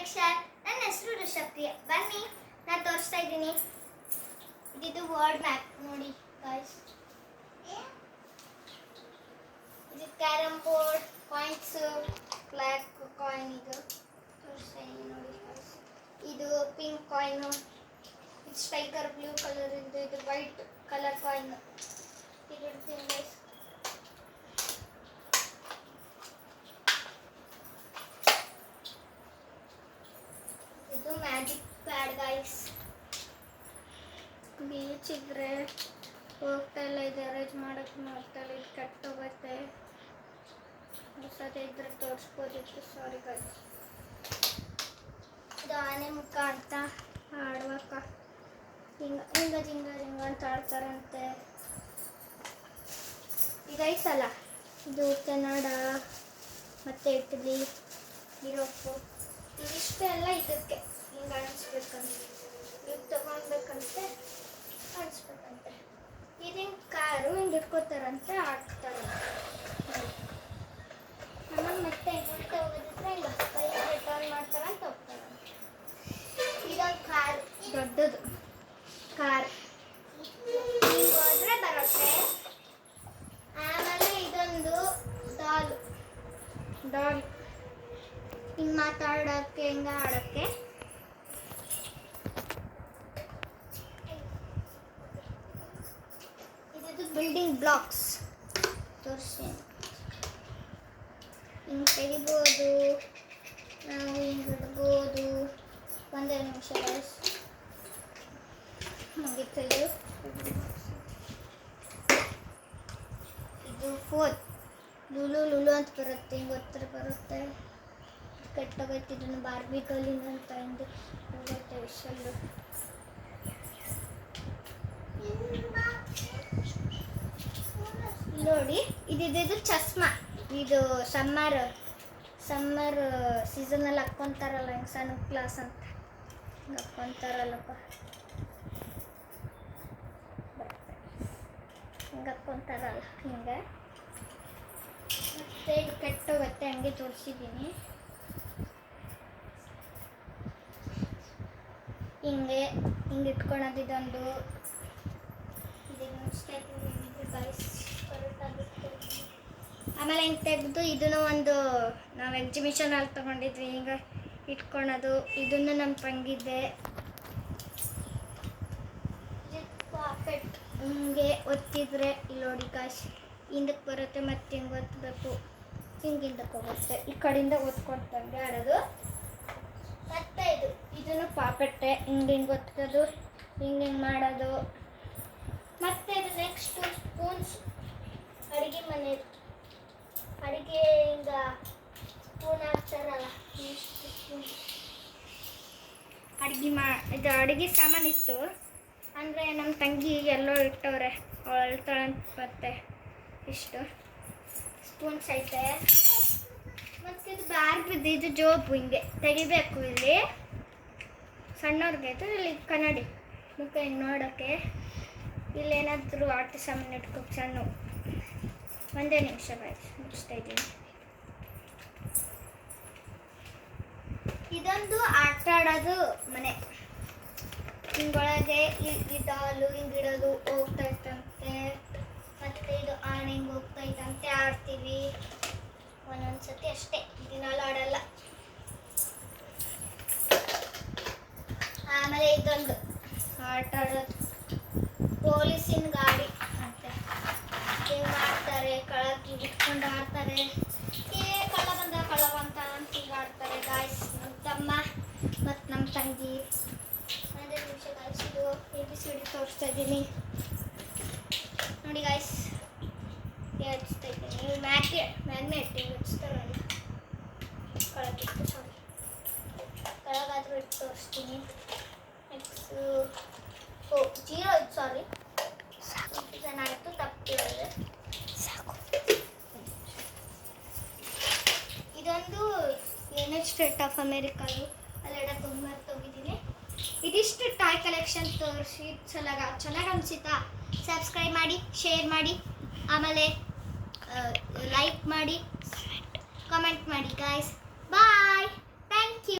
Collection. ನನ್ನ ಹೆಸರು ಋಷಪ್ರಿಯ. ಬನ್ನಿ ನಾನು ತೋರಿಸ್ತಾ ಇದ್ದೀನಿ. ಇದು ವರ್ಲ್ಡ್ ಮ್ಯಾಪ್ ನೋಡಿ ಗಾಯ್ಸ್. ಇದು carrom board, coins, black coin. ಇದು ತೋರಿಸ್ತಾ ಇದ್ದೀನಿ ನೋಡಿ ಗಾಯ್ಸ್. ಇದು ಪಿಂಕ್ ಕಾಯಿನು, ಇದು ಸ್ಟ್ರೈಕರ್ ಬ್ಲೂ ಕಲರ್ ಇಂದು, ಇದು ವೈಟ್ ಕಲರ್ ಕಾಯಿನ್. ಇದು ಇಡ್ತೀನಿ ಗೈಸ್. ಇದು ಮ್ಯಾಜಿಕ್ ಪ್ಯಾಡ್ ಗೈಸ್. ಬೀಚ್ ಇದ್ರೆ ಹೋಗ್ತಾ ಇಲ್ಲ, ಇದು ಅರೇಂಜ್ ಮಾಡೋಕ್ಕೆ ಮಾಡ್ತಾ ಇಲ್ಲ, ಇದು ಕೆಟ್ಟೋಗುತ್ತೆ. ಹೊಸದೇ ಇದ್ರೆ ತೋರಿಸ್ಬೋದಿತ್ತು, ಸಾರಿ ಗೈಸ್. ಇದು ಆನೆ ಮುಖ ಅಂತ ಆಡುವಕ್ಕ, ಹಿಂಗ ಹಿಂಗ ಜಿಂಗ ಜಿಂಗ ಅಂತ ಆಡ್ತಾರಂತೆ. ಇದು ಐಸಲ್ಲ, ಇದು ಕನ್ನಡ ಮತ್ತು ಇಡ್ಲಿ, ಯುರೋಪು, ಇದಿಷ್ಟೆಲ್ಲ ಇದಕ್ಕೆ ಹಿಂಗೆ ಅನಿಸ್ಬೇಕಂತೆ, ಇದು ತಗೊಳ್ಬೇಕಂತೆ, ಅನಿಸ್ಬೇಕಂತೆ. ಇದು ಹಿಂಗೆ ಕಾರು ಹಿಂಗೆ ಇಟ್ಕೋತಾರಂತೆ, ಆಡ್ತಾರಂತೆ. ಆಮೇಲೆ ಮತ್ತೆ ಉಲ್ಟಾ ಹೋಗೋದಿದ್ರೆ ಹಿಂಗೆ ಕೈ ರಿಟರ್ನ್ ಮಾಡ್ತಾರಂತ ಹೋಗ್ತಾರಂತೆ. ಇದೊಂದು ಕಾರು, ದೊಡ್ಡದು ಕಾರ್, ಹಿಂಗೆ ಹೋದ್ರೆ ಬರುತ್ತೆ. ಆಮೇಲೆ ಇದೊಂದು ಡಾಲ್ ಹಿಂಗೆ ಮಾತಾಡೋಕ್ಕೆ, ಹಿಂಗೆ ಆಡೋಕ್ಕೆ. ಇದು ಬಿಲ್ಡಿಂಗ್ ಬ್ಲಾಕ್ಸ್ ತೋರಿಸಿ. ಹಿಂಗೆ ತೆಗಿಬೋದು, ನಾವು ಹಿಂಗೆ ಇಡ್ಬೋದು. ಒಂದೇ ನಿಮಿಷ ಗೈಸ್, ಮುಗಿತು. ಇದು ಫೋನ್ ಲುಲು ಲುಲು ಅಂತ ಬರುತ್ತೆ, ಹಿಂಗೆ ಒತ್ತರ ಬರುತ್ತೆ. ಕೆಟ್ಟೋಗೈತೆ, ಇದನ್ನು ಬಾರ್ಬಿ ಗರ್ಲಿಂಗ್ ಅಂತ ಎಂದು ಹೋಗುತ್ತೆ ವಿಷಲ್ಲು. ನೋಡಿ ಇದು ಚಸ್ಮಾ. ಇದು ಸಮ್ಮರ್ ಸೀಸನಲ್ಲಿ ಹಾಕ್ಕೊಂತಾರಲ್ಲ, ಹಿಂಗೆ ಸಣ್ಣ ಕ್ಲಾಸ್ ಅಂತ ಹಿಂಗೆ ಹಾಕ್ಕೊಂತಾರಲ್ಲಪ್ಪ, ಹಿಂಗೆ ಹಾಕ್ಕೊಂತಾರಲ್ಲ ಹಿಂಗೆ. ಮತ್ತು ಇದು ಕೆಟ್ಟೋಗುತ್ತೆ, ಹಂಗೆ ತೋರಿಸಿದ್ದೀನಿ. ಹಿಂಗೆ ಹಿಂಗೆ ಇಟ್ಕೊಳೋದು ಇದೊಂದು. ಆಮೇಲೆ ಹಿಂಗೆ ತೆಗೆದು ಇದನ್ನು ಒಂದು ನಾವು ಎಕ್ಸಿಬಿಷನಲ್ಲಿ ತೊಗೊಂಡಿದ್ವಿ, ಹಿಂಗೆ ಇಟ್ಕೊಳೋದು. ಇದನ್ನು ನಮ್ಮ ತಂಗಿದ್ದೆ. ಪಾಪೆಟ್ ಹಿಂಗೆ ಒತ್ತಿದ್ರೆ ಇಲ್ಲಿ ನೋಡಿ ಗಾಯ್ಸ್, ಹಿಂದಕ್ಕೆ ಬರುತ್ತೆ, ಮತ್ತು ಹಿಂಗೆ ಒತ್ತಬೇಕು, ಹಿಂಗೆ ಹಿಂದಕ್ಕೆ ಹೋಗುತ್ತೆ. ಈ ಕಡೆಯಿಂದ ಒತ್ಕೊಡ್ತಂಗೆ ಆಡೋದು. ಮತ್ತು ಇದನ್ನು ಪಾಪೆಟ್ಟೆ, ಹಿಂಗೆ ಹಿಂಗೆ ಒತ್ತೋದು, ಹಿಂಗೆ ಮಾಡೋದು. ಮತ್ತು ಇದು ನೆಕ್ಸ್ಟು ಸ್ಪೂನ್ಸ್. ಅಡುಗೆ ಮನೆ ಅಡುಗೆ ಹಿಂಗೆ ಸ್ಪೂನ್ ಹಾಕ್ತಾರಲ್ಲ, ಇದು ಅಡುಗೆ ಸಾಮಾನು ಇತ್ತು. ಅಂದರೆ ನಮ್ಮ ತಂಗಿ ಎಲ್ಲೋ ಇಟ್ಟವ್ರೆ, ಅವಳು ಅಳ್ತಾಳಂತ. ಮತ್ತೆ ಇಷ್ಟು ಸ್ಪೂನ್ಸ್ ಐತೆ. ಮತ್ತು ಇದು ಬಾರ್ಬಿದ್ದು, ಇದು ಜೋಬು ಹಿಂಗೆ ತೆಗಿಬೇಕು. ಇಲ್ಲಿ ಸಣ್ಣವ್ರಿಗೆ ಇದು, ಇಲ್ಲಿ ಕನ್ನಡಿ ಮುಖ ಹಿಂಗೆ ನೋಡೋಕ್ಕೆ. ಇಲ್ಲೇನಾದರೂ ಆಟ ಸಾಮಾನು ಇಟ್ಕೋಬೇಕು ಸಣ್ಣ. ಒಂದೇ ನಿಮಿಷ ಬಾಯ್ಸ್, ಮುಗಿಸ್ತಾ ಇದ್ದೀನಿ. ಇದೊಂದು ಆಟ ಆಡೋದು ಮನೆ. ಹಿಂಗೊಳಗೆ ಈ ಡಾಲು ಹಿಂಗಿಡೋದು ಹೋಗ್ತಾ ಇತ್ತಂತೆ. ಮತ್ತು ಇದು ಆನೆ ಹಿಂಗೆ ಹೋಗ್ತಾ ಇತ್ತಂತೆ, ಆಡ್ತೀವಿ ಒಂದೊಂದು ಸತಿ ಅಷ್ಟೇ, ದಿನಾಲು ಆಡಲ್ಲ. ಆಮೇಲೆ ಇದೊಂದು ಆಟ ಆಡೋದು ಪೊಲೀಸಿನ ಗಾಡಿ ಅಂತೆ, ಹಿಂಗೆ ಮಾಡ್ತಾರೆ, ಕಳಕ್ಕೆ ಇಟ್ಕೊಂಡು ಆಡ್ತಾರೆ. ಕಳ್ಳ ಬಂದ ಅಂತ ಹಿಂಗೆ ಆಡ್ತಾರೆ ಗಾಯ್ಸ್. ನಮ್ಮ ತಮ್ಮ ಮತ್ತು ನಮ್ಮ ತಂಗಿ. ಒಂದೇ ನಿಮಿಷ ಗಾಯ್ಸ್, ಇದು ABCD ತೋರಿಸ್ತಾ ಇದ್ದೀನಿ ನೋಡಿ ಗಾಯ್ಸ್. ಹಚ್ತಾ ಇದ್ದೀನಿ ಮ್ಯಾಗ್ನೆಟ್ ಹಿಂಗೆ ಹಚ್ತಾರಲ್ಲ, ಕಳಕ್ಕಿಟ್ಟು ಸಾರಿ ಕೆಳಗಾದರೂ ಇಟ್ಟು ತೋರಿಸ್ತೀನಿ. ನೆಕ್ಸ್ಟು ಜೀರೋ, ಸಾರಿ ಕನ್ಫ್ಯೂಷನ್ ಆಯಿತು, ತಪ್ಪಿರೋದು. ಇದೊಂದು ಯುನೈಟೆಡ್ ಸ್ಟೇಟ್ ಆಫ್ ಅಮೇರಿಕಾದು, ಅಲ್ಲೆಲ್ಲ ತುಂಬ ತೊಗಿದ್ದೀನಿ. ಇದಿಷ್ಟು ಟಾಯ್ ಕಲೆಕ್ಷನ್ ತೋರಿಸಿ ಚೆನ್ನಾಗಿ ಅನಿಸಿತಾ? ಸಬ್ಸ್ಕ್ರೈಬ್ ಮಾಡಿ, ಶೇರ್ ಮಾಡಿ, ಆಮೇಲೆ ಲೈಕ್ ಮಾಡಿ, ಕಮೆಂಟ್ ಮಾಡಿ ಗಾಯ್ಸ್. ಬಾಯ್.